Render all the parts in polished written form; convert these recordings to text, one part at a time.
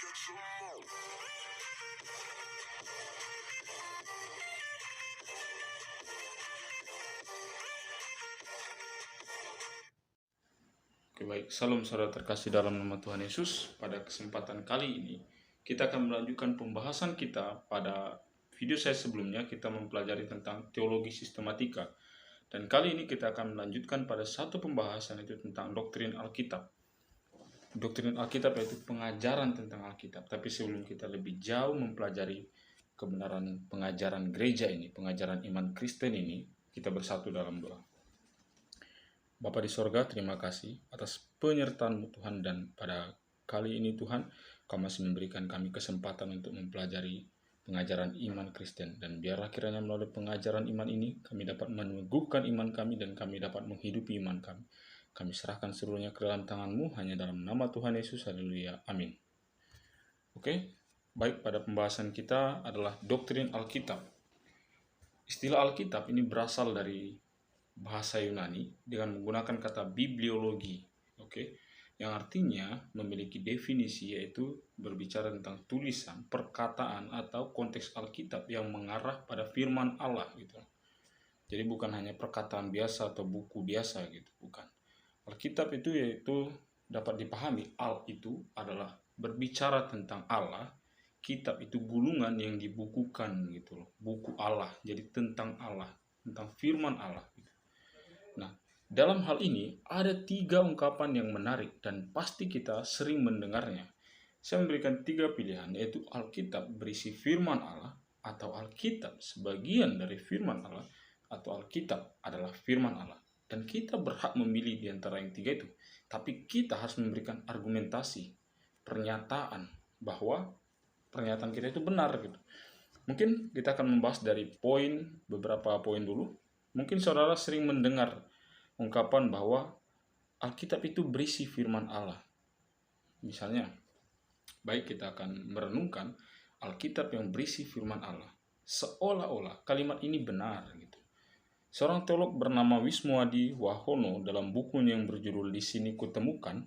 Oke, baik, salam saudara terkasih dalam nama Tuhan Yesus. Pada kesempatan kali ini kita akan melanjutkan pembahasan kita. Pada video saya sebelumnya kita mempelajari tentang teologi sistematika, dan kali ini kita akan melanjutkan pada satu pembahasan, itu tentang doktrin Alkitab. Doktrin Alkitab yaitu pengajaran tentang Alkitab. Tapi sebelum kita lebih jauh mempelajari kebenaran pengajaran gereja ini, pengajaran iman Kristen ini, kita bersatu dalam doa. Bapa di sorga, terima kasih atas penyertaan-Mu Tuhan, dan pada kali ini Tuhan, Kau masih memberikan kami kesempatan untuk mempelajari pengajaran iman Kristen, dan biarlah kiranya melalui pengajaran iman ini kami dapat meneguhkan iman kami dan kami dapat menghidupi iman kami. Kami serahkan seluruhnya ke dalam tangan-Mu, hanya dalam nama Tuhan Yesus, haleluya, amin. Oke, baik, pada pembahasan kita adalah doktrin Alkitab. Istilah Alkitab ini berasal dari bahasa Yunani dengan menggunakan kata bibliologi, yang artinya memiliki definisi, yaitu berbicara tentang tulisan, perkataan atau konteks Alkitab yang mengarah pada firman Allah gitu. Jadi bukan hanya perkataan biasa atau buku biasa gitu, bukan. Alkitab itu yaitu dapat dipahami, al itu adalah berbicara tentang Allah, kitab itu gulungan yang dibukukan gitu loh, buku Allah, jadi tentang Allah, tentang firman Allah gitu. Nah, dalam hal ini ada 3 ungkapan yang menarik dan pasti kita sering mendengarnya. Saya memberikan 3 pilihan, yaitu Alkitab berisi firman Allah, atau Alkitab sebagian dari firman Allah, atau Alkitab adalah firman Allah. Dan kita berhak memilih di antara yang 3 itu. Tapi kita harus memberikan argumentasi, pernyataan bahwa pernyataan kita itu benar gitu. Mungkin kita akan membahas dari beberapa poin dulu. Mungkin saudara sering mendengar ungkapan bahwa Alkitab itu berisi firman Allah. Misalnya, baik, kita akan merenungkan Alkitab yang berisi firman Allah. Seolah-olah kalimat ini benar gitu. Seorang teolog bernama Wismuadi Wahono dalam bukunya yang berjudul Di Sini Kutemukan,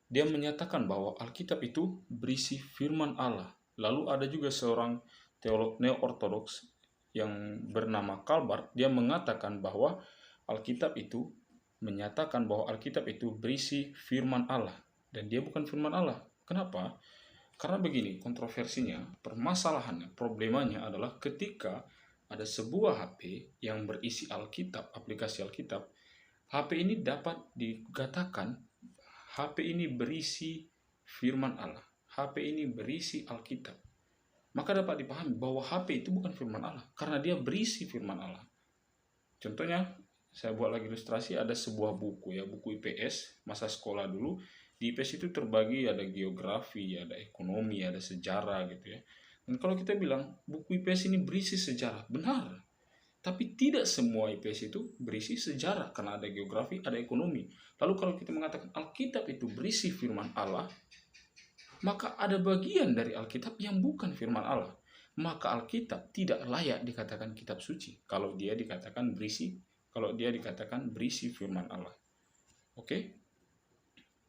dia menyatakan bahwa Alkitab itu berisi firman Allah. Lalu ada juga seorang teolog neo-ortodoks yang bernama Calvert, dia mengatakan bahwa Alkitab itu menyatakan bahwa Alkitab itu berisi firman Allah, dan dia bukan firman Allah. Kenapa? Karena begini kontroversinya, permasalahannya, problemanya adalah ketika ada sebuah HP yang berisi Alkitab, aplikasi Alkitab, HP ini dapat dikatakan HP ini berisi firman Allah, HP ini berisi Alkitab. Maka dapat dipahami bahwa HP itu bukan firman Allah, karena dia berisi firman Allah. Contohnya, saya buat lagi ilustrasi, ada sebuah buku ya, buku IPS masa sekolah dulu. Di IPS itu terbagi ada geografi, ada ekonomi, ada sejarah gitu ya. Dan kalau kita bilang buku IPS ini berisi sejarah, benar. Tapi tidak semua IPS itu berisi sejarah, karena ada geografi, ada ekonomi. Lalu kalau kita mengatakan Alkitab itu berisi firman Allah, maka ada bagian dari Alkitab yang bukan firman Allah. Maka Alkitab tidak layak dikatakan kitab suci kalau dia dikatakan berisi firman Allah. Oke?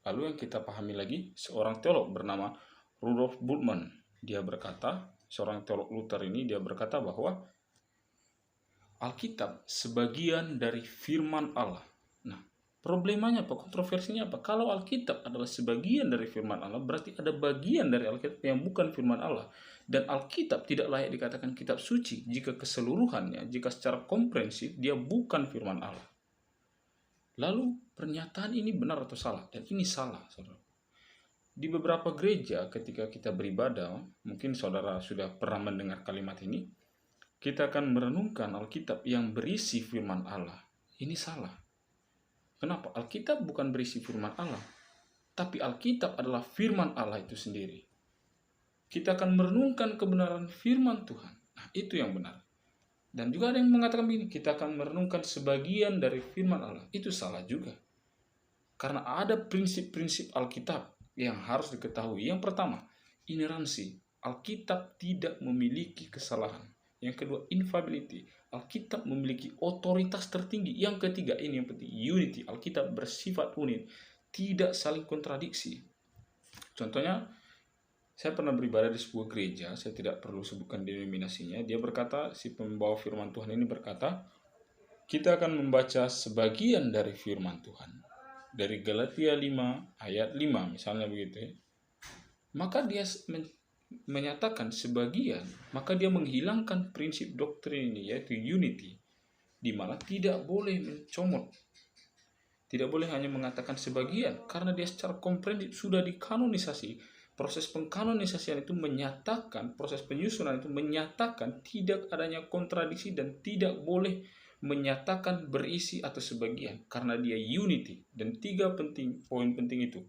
Lalu yang kita pahami lagi, seorang teolog bernama Rudolf Bultmann, dia berkata, seorang teolog Luther ini, dia berkata bahwa Alkitab sebagian dari firman Allah. Nah, problemanya apa? Kontroversinya apa? Kalau Alkitab adalah sebagian dari firman Allah, berarti ada bagian dari Alkitab yang bukan firman Allah. Dan Alkitab tidak layak dikatakan kitab suci jika keseluruhannya, jika secara komprehensif dia bukan firman Allah. Lalu pernyataan ini benar atau salah? Dan ini salah, saudara. Di beberapa gereja ketika kita beribadah, mungkin saudara sudah pernah mendengar kalimat ini, kita akan merenungkan Alkitab yang berisi firman Allah. Ini salah. Kenapa? Alkitab bukan berisi firman Allah, tapi Alkitab adalah firman Allah itu sendiri. Kita akan merenungkan kebenaran firman Tuhan. Nah, itu yang benar. Dan juga ada yang mengatakan begini, kita akan merenungkan sebagian dari firman Allah. Itu salah juga. Karena ada prinsip-prinsip Alkitab yang harus diketahui. Yang pertama, ineransi. Alkitab tidak memiliki kesalahan. Yang kedua, infallibility. Alkitab memiliki otoritas tertinggi. Yang ketiga, ini yang penting, unity. Alkitab bersifat unik, tidak saling kontradiksi. Contohnya, Saya pernah beribadah di sebuah gereja, saya tidak perlu sebutkan denominasinya. Dia berkata, si pembawa firman Tuhan ini berkata, kita akan membaca sebagian dari firman Tuhan. Dari Galatia 5 ayat 5 misalnya begitu ya. Maka dia menyatakan sebagian, maka dia menghilangkan prinsip doktrin ini, yaitu unity, di mana tidak boleh mencomot. Tidak boleh hanya mengatakan sebagian, karena dia secara komprehensif sudah dikanonisasi. Proses pengkanonisasian itu menyatakan, proses penyusunan itu menyatakan tidak adanya kontradiksi dan tidak boleh menyatakan berisi atau sebagian, karena dia unity. Dan 3 poin penting itu.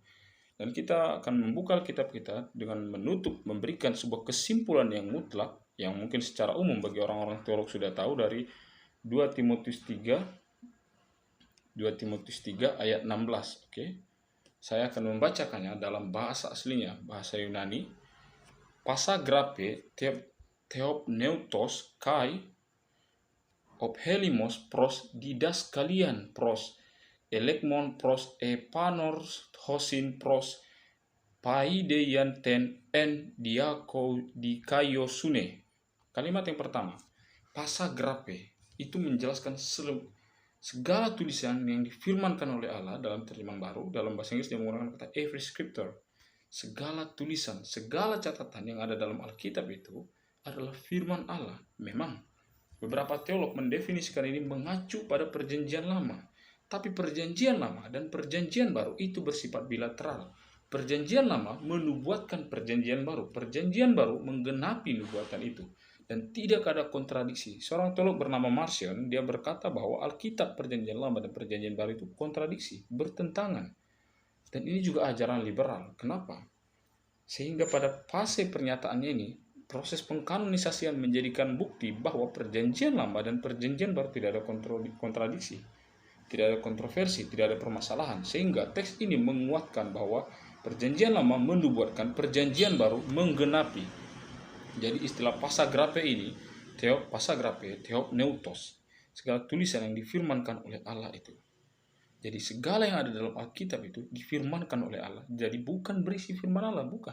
Dan kita akan membuka kitab kita dengan memberikan sebuah kesimpulan yang mutlak, yang mungkin secara umum bagi orang-orang teolog sudah tahu dari 2 Timotius 3 ayat 16. Oke. Saya akan membacakannya dalam bahasa aslinya, bahasa Yunani. Pasagrape theopneutos kai ophelimos pros didaskalian pros elekmon pros epanors hosin pros paideian ten en dikaiosune. Kalimat yang pertama, pasagrape, itu menjelaskan segala tulisan yang difirmankan oleh Allah dalam terjemahan baru. Dalam bahasa Inggris dia menggunakan kata every scripture. Segala tulisan, segala catatan yang ada dalam Alkitab itu adalah firman Allah. Memang beberapa teolog mendefinisikan ini mengacu pada perjanjian lama. Tapi perjanjian lama dan perjanjian baru itu bersifat bilateral. Perjanjian lama menubuatkan perjanjian baru. Perjanjian baru menggenapi nubuatan itu. Dan tidak ada kontradiksi. Seorang teolog bernama Marcion, dia berkata bahwa Alkitab perjanjian lama dan perjanjian baru itu kontradiksi, bertentangan. Dan ini juga ajaran liberal. Kenapa? Sehingga pada fase pernyataannya ini, proses pengkanonisasian menjadikan bukti bahwa perjanjian lama dan perjanjian baru tidak ada kontradiksi, tidak ada kontroversi, tidak ada permasalahan. Sehingga teks ini menguatkan bahwa perjanjian lama menubuatkan, perjanjian baru menggenapi. Jadi istilah pasagrape ini, pasagrape, theopneutos, segala tulisan yang difirmankan oleh Allah itu. Jadi segala yang ada dalam Alkitab itu difirmankan oleh Allah. Jadi bukan berisi firman Allah, bukan.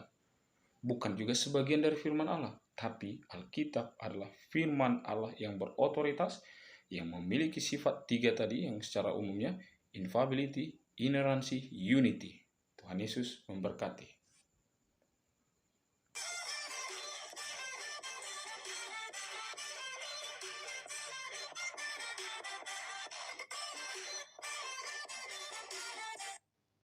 Bukan juga sebagian dari firman Allah. Tapi Alkitab adalah firman Allah yang berotoritas, yang memiliki sifat 3 tadi, yang secara umumnya infallibility, inerrancy, unity. Tuhan Yesus memberkati.